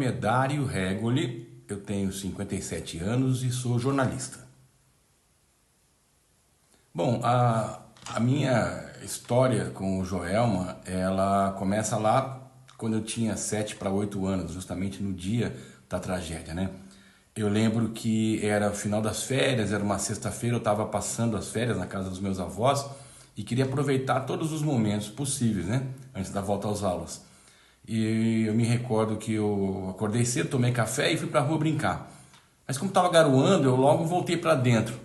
nome é Dário Regoli, eu tenho 57 anos e sou jornalista. Bom, a minha história com o Joelma, ela começa lá quando eu tinha 7 para 8 anos, justamente no dia da tragédia, né? Eu lembro que era o final das férias, era uma sexta-feira, eu estava passando as férias na casa dos meus avós e queria aproveitar todos os momentos possíveis, né? Antes da volta às aulas. E eu me recordo que eu acordei cedo, tomei café e fui para a rua brincar. Mas como estava garoando, eu logo voltei para dentro.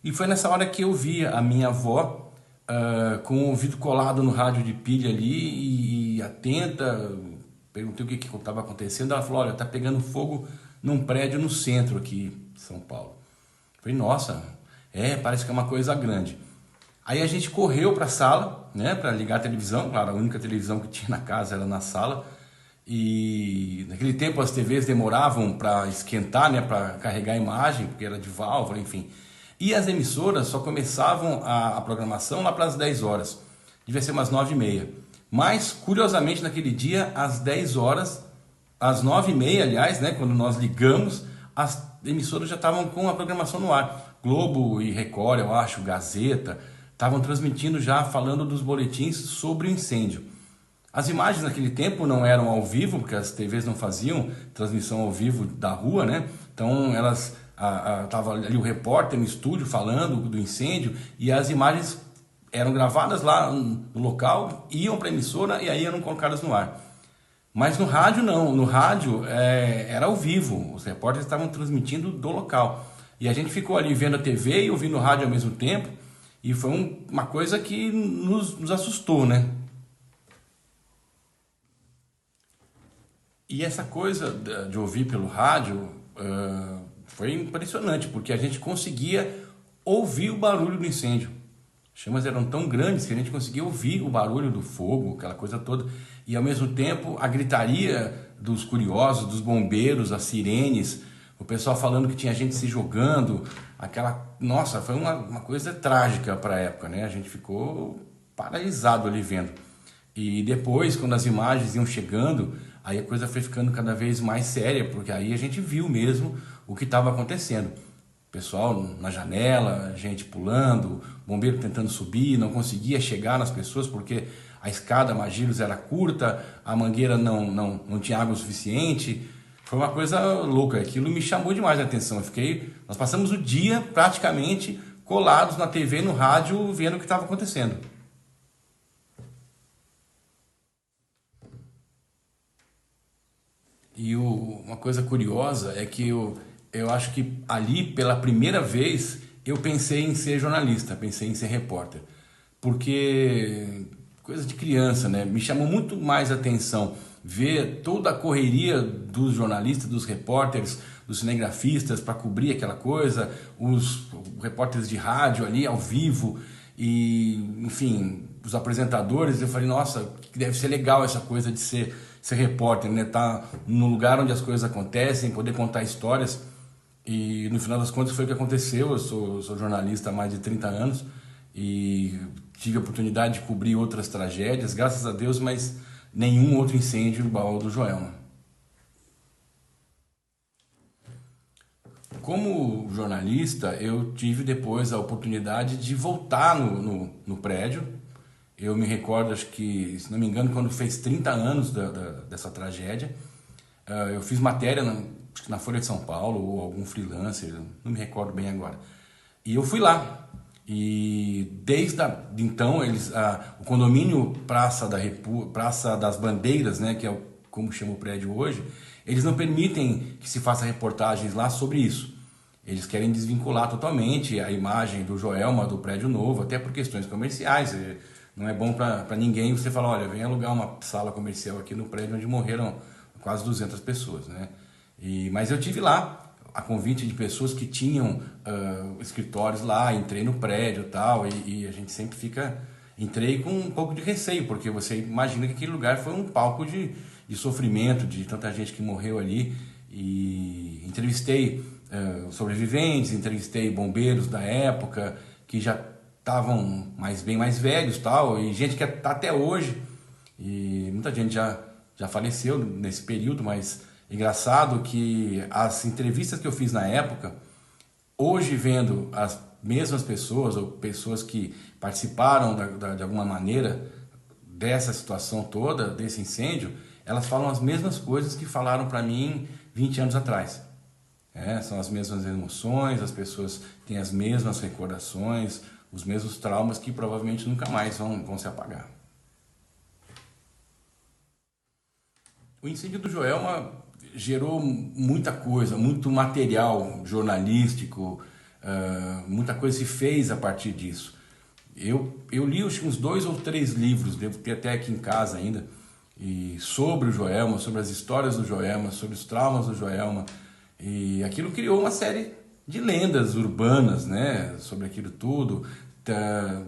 E foi nessa hora que eu vi a minha avó com o ouvido colado no rádio de pilha ali e atenta. Perguntei o que estava acontecendo. Ela falou: olha, tá pegando fogo num prédio no centro aqui de São Paulo. Eu falei: nossa, parece que é uma coisa grande. Aí a gente correu para a sala, né, para ligar a televisão. Claro, a única televisão que tinha na casa era na sala. E naquele tempo as TVs demoravam para esquentar, né, para carregar a imagem, porque era de válvula, enfim. E as emissoras só começavam a programação lá para as 10 horas. Devia ser umas 9h30. Mas, curiosamente, naquele dia, às 10 horas, às 9h30, aliás, né, quando nós ligamos, as emissoras já estavam com a programação no ar. Globo e Record, eu acho, Gazeta, estavam transmitindo já, falando dos boletins sobre o incêndio. As imagens naquele tempo não eram ao vivo, porque as TVs não faziam transmissão ao vivo da rua, né? Então elas tava ali o repórter no estúdio falando do incêndio e as imagens eram gravadas lá no local, iam para a emissora e aí eram colocadas no ar. Mas no rádio não, no rádio era ao vivo, os repórteres estavam transmitindo do local. E a gente ficou ali vendo a TV e ouvindo o rádio ao mesmo tempo, e foi uma coisa que nos assustou, né? E essa coisa de ouvir pelo rádio foi impressionante, porque a gente conseguia ouvir o barulho do incêndio. As chamas eram tão grandes que a gente conseguia ouvir o barulho do fogo, aquela coisa toda, e ao mesmo tempo a gritaria dos curiosos, dos bombeiros, as sirenes, o pessoal falando que tinha gente se jogando, nossa, foi uma coisa trágica para a época, né? A gente ficou paralisado ali vendo. E depois, quando as imagens iam chegando, aí a coisa foi ficando cada vez mais séria, porque aí a gente viu mesmo o que estava acontecendo. Pessoal na janela, gente pulando, bombeiro tentando subir, não conseguia chegar nas pessoas porque a escada Magirus era curta, a mangueira não tinha água suficiente. Foi uma coisa louca, aquilo me chamou demais a atenção. Nós passamos o dia praticamente colados na TV e no rádio vendo o que estava acontecendo. E uma coisa curiosa é que eu acho que ali, pela primeira vez, eu pensei em ser jornalista, pensei em ser repórter. Porque, coisa de criança, né? Me chamou muito mais a atenção ver toda a correria dos jornalistas, dos repórteres, dos cinegrafistas para cobrir aquela coisa, os repórteres de rádio ali ao vivo e, enfim, os apresentadores. Eu falei: nossa, que deve ser legal essa coisa de ser repórter, né? Tá no lugar onde as coisas acontecem, poder contar histórias. E no final das contas foi o que aconteceu. Eu sou jornalista há mais de 30 anos e tive a oportunidade de cobrir outras tragédias, graças a Deus, mas nenhum outro incêndio igual ao do Joelma. Como jornalista, eu tive depois a oportunidade de voltar no prédio. Eu me recordo, acho que, se não me engano, quando fez 30 anos dessa tragédia, eu fiz matéria na Folha de São Paulo ou algum freelancer, não me recordo bem agora. E eu fui lá. E desde então, o condomínio Praça das Bandeiras, né, que é como chama o prédio hoje, eles não permitem que se faça reportagens lá sobre isso. Eles querem desvincular totalmente a imagem do Joelma do prédio novo, até por questões comerciais. Não é bom para ninguém você falar: olha, vem alugar uma sala comercial aqui no prédio onde morreram quase 200 pessoas, né? Mas eu tive lá a convite de pessoas que tinham escritórios lá, entrei no prédio e tal, e a gente sempre entrei com um pouco de receio, porque você imagina que aquele lugar foi um palco de sofrimento, de tanta gente que morreu ali. E entrevistei sobreviventes, entrevistei bombeiros da época, que já estavam bem mais velhos tal, e gente que está até hoje, e muita gente já faleceu nesse período, mas Engraçado que as entrevistas que eu fiz na época, hoje vendo as mesmas pessoas ou pessoas que participaram de alguma maneira dessa situação toda, desse incêndio, elas falam as mesmas coisas que falaram para mim 20 anos atrás. São as mesmas emoções, as pessoas têm as mesmas recordações, os mesmos traumas que provavelmente nunca mais vão se apagar. O incêndio do Joelma gerou muita coisa, muito material jornalístico, muita coisa se fez a partir disso. Eu li uns 2 ou 3 livros, devo ter até aqui em casa ainda, e sobre o Joelma, sobre as histórias do Joelma, sobre os traumas do Joelma, e aquilo criou uma série de lendas urbanas, né, sobre aquilo tudo.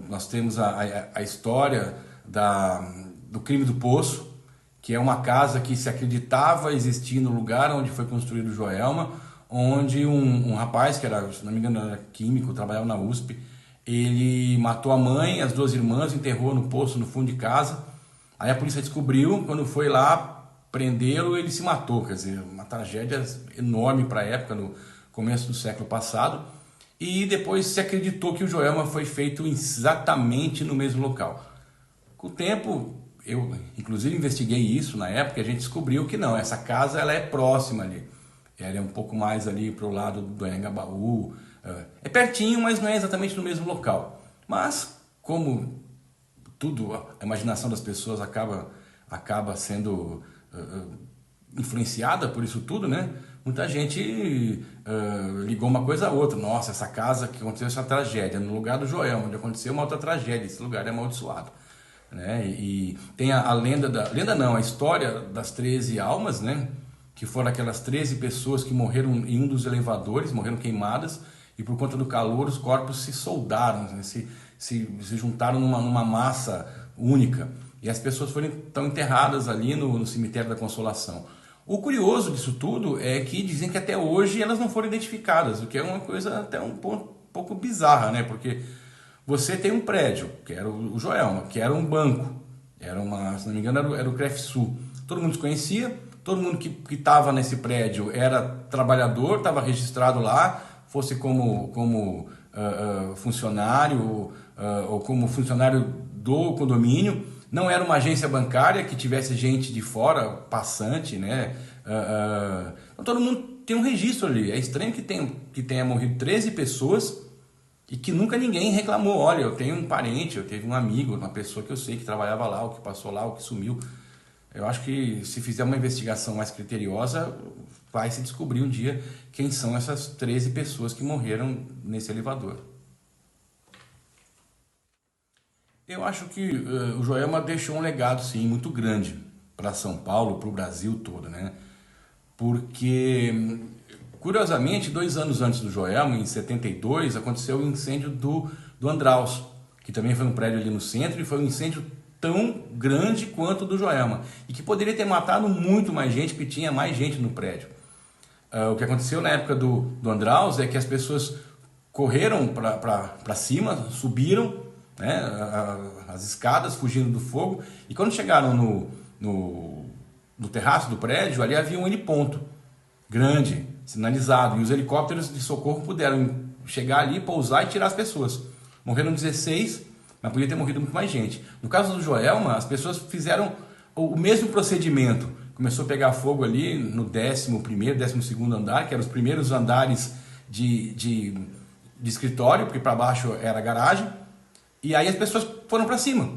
Nós temos a história do crime do Poço, que é uma casa que se acreditava existir no lugar onde foi construído o Joelma, onde um rapaz, que era, se não me engano, era químico, trabalhava na USP, ele matou a mãe, as 2 irmãs, enterrou no poço no fundo de casa. Aí a polícia descobriu, quando foi lá prendê-lo, ele se matou. Quer dizer, uma tragédia enorme para a época, no começo do século passado. E depois se acreditou que o Joelma foi feito exatamente no mesmo local. Com o tempo, eu inclusive investiguei isso na época, a gente descobriu que não, essa casa ela é próxima ali. Ela é um pouco mais ali para o lado do Anhangabaú. É pertinho, mas não é exatamente no mesmo local. Mas, como tudo, a imaginação das pessoas acaba sendo influenciada por isso tudo, né? Muita gente ligou uma coisa a outra. Nossa, essa casa que aconteceu essa tragédia, no lugar do Joelma, onde aconteceu uma outra tragédia, esse lugar é amaldiçoado. Né? E tem a a história das 13 almas, né? Que foram aquelas 13 pessoas que morreram em um dos elevadores, morreram queimadas, e por conta do calor os corpos se soldaram, né? se juntaram numa massa única, e as pessoas foram então enterradas ali no cemitério da Consolação. O curioso disso tudo é que dizem que até hoje elas não foram identificadas, o que é uma coisa até um pouco bizarra, né? Porque você tem um prédio, que era o Joelma, que era um banco, se não me engano era o Crefsul, todo mundo se conhecia, todo mundo que estava nesse prédio era trabalhador, estava registrado lá, fosse como funcionário ou como funcionário do condomínio. Não era uma agência bancária que tivesse gente de fora, passante, né? Então todo mundo tem um registro ali. É estranho que tenha morrido 13 pessoas e que nunca ninguém reclamou. Olha, eu tenho um parente, eu tenho um amigo, uma pessoa que eu sei que trabalhava lá, ou que passou lá, ou que sumiu. Eu acho que se fizer uma investigação mais criteriosa, vai se descobrir um dia quem são essas 13 pessoas que morreram nesse elevador. Eu acho que o Joelma deixou um legado, sim, muito grande para São Paulo, para o Brasil todo, né? Porque, curiosamente, 2 anos antes do Joelma, em 72, aconteceu o incêndio do Andraus, que também foi um prédio ali no centro, e foi um incêndio tão grande quanto o do Joelma, e que poderia ter matado muito mais gente, porque tinha mais gente no prédio. O que aconteceu na época do Andraus é que as pessoas correram para cima, subiram, né, as escadas, fugindo do fogo, e quando chegaram no terraço do prédio, ali havia um heliponto grande, sinalizado, e os helicópteros de socorro puderam chegar ali, pousar e tirar as pessoas. Morreram 16, mas podia ter morrido muito mais gente. No caso do Joelma, as pessoas fizeram o mesmo procedimento. Começou a pegar fogo ali no 11º, 12º andar, que eram os primeiros andares de escritório, porque para baixo era garagem. E aí as pessoas foram para cima,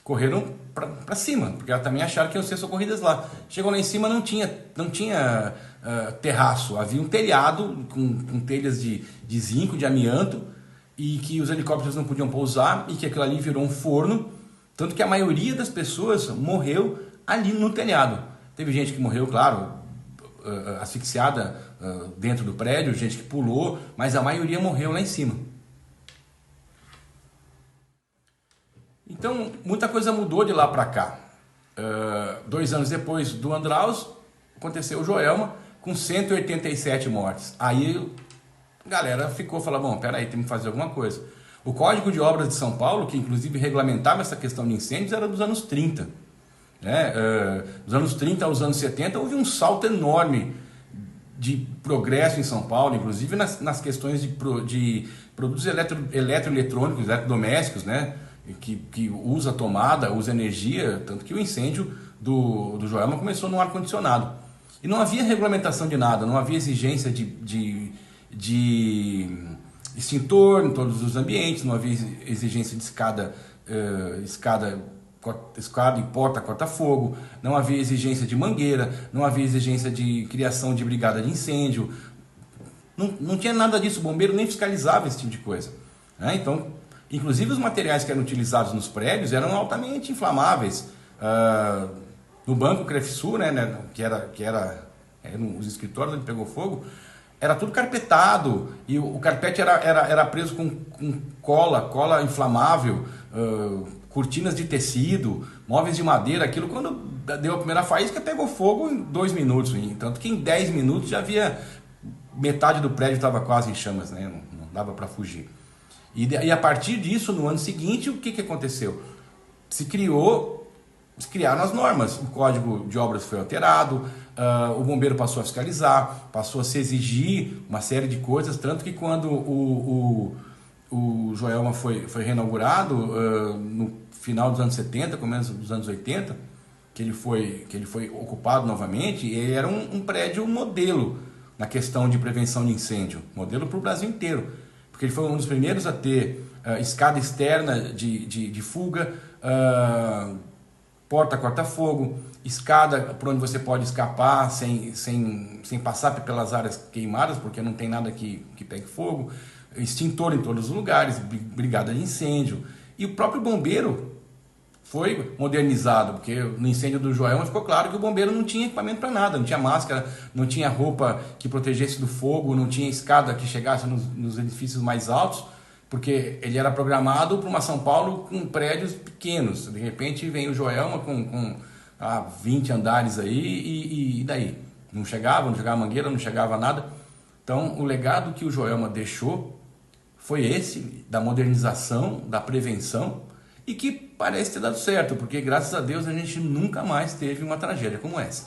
correram para cima, porque elas também acharam que iam ser socorridas lá. Chegou lá em cima, não tinha terraço, havia um telhado com telhas de zinco, de amianto, e que os helicópteros não podiam pousar, e que aquilo ali virou um forno, tanto que a maioria das pessoas morreu ali no telhado. Teve gente que morreu, claro, asfixiada dentro do prédio, gente que pulou, mas a maioria morreu lá em cima. Então, muita coisa mudou de lá para cá. 2 anos depois do Andraus, aconteceu o Joelma, com 187 mortes. Aí a galera falou, bom, peraí, tem que fazer alguma coisa. O Código de Obras de São Paulo, que inclusive regulamentava essa questão de incêndios, era dos anos 30. né? Dos anos 30 aos anos 70 houve um salto enorme de progresso em São Paulo, inclusive nas questões de produtos eletroeletrônicos, eletrodomésticos, né? Que usa tomada, usa energia, tanto que o incêndio do Joelma começou no ar-condicionado. E não havia regulamentação de nada, não havia exigência de extintor em todos os ambientes, não havia exigência de escada e porta corta-fogo, não havia exigência de mangueira, não havia exigência de criação de brigada de incêndio, não tinha nada disso, o bombeiro nem fiscalizava esse tipo de coisa, né? Então, inclusive os materiais que eram utilizados nos prédios eram altamente inflamáveis. No banco Crefsul, né, que eram os escritórios onde pegou fogo, era tudo carpetado, e o carpete era preso com cola inflamável, cortinas de tecido, móveis de madeira. Aquilo, quando deu a primeira faísca, pegou fogo em 2 minutos, tanto que em 10 minutos já havia metade do prédio estava quase em chamas, né? Não dava para fugir. E a partir disso, no ano seguinte, o que aconteceu? Se criaram as normas, o código de obras foi alterado, o bombeiro passou a fiscalizar, passou a se exigir uma série de coisas, tanto que quando o Joelma foi reinaugurado, no final dos anos 70, começo dos anos 80, que ele foi ocupado novamente, ele era um prédio modelo na questão de prevenção de incêndio, modelo para o Brasil inteiro, porque ele foi um dos primeiros a ter escada externa de fuga, porta corta-fogo, escada por onde você pode escapar sem passar pelas áreas queimadas, porque não tem nada que pegue fogo, extintor em todos os lugares, brigada de incêndio. E o próprio bombeiro foi modernizado, porque no incêndio do Joelma ficou claro que o bombeiro não tinha equipamento para nada, não tinha máscara, não tinha roupa que protegesse do fogo, não tinha escada que chegasse nos edifícios mais altos, porque ele era programado para uma São Paulo com prédios pequenos. De repente vem o Joelma com 20 andares aí, e daí? Não chegava mangueira, não chegava nada. Então o legado que o Joelma deixou foi esse, da modernização, da prevenção, e que parece ter dado certo, porque graças a Deus a gente nunca mais teve uma tragédia como essa.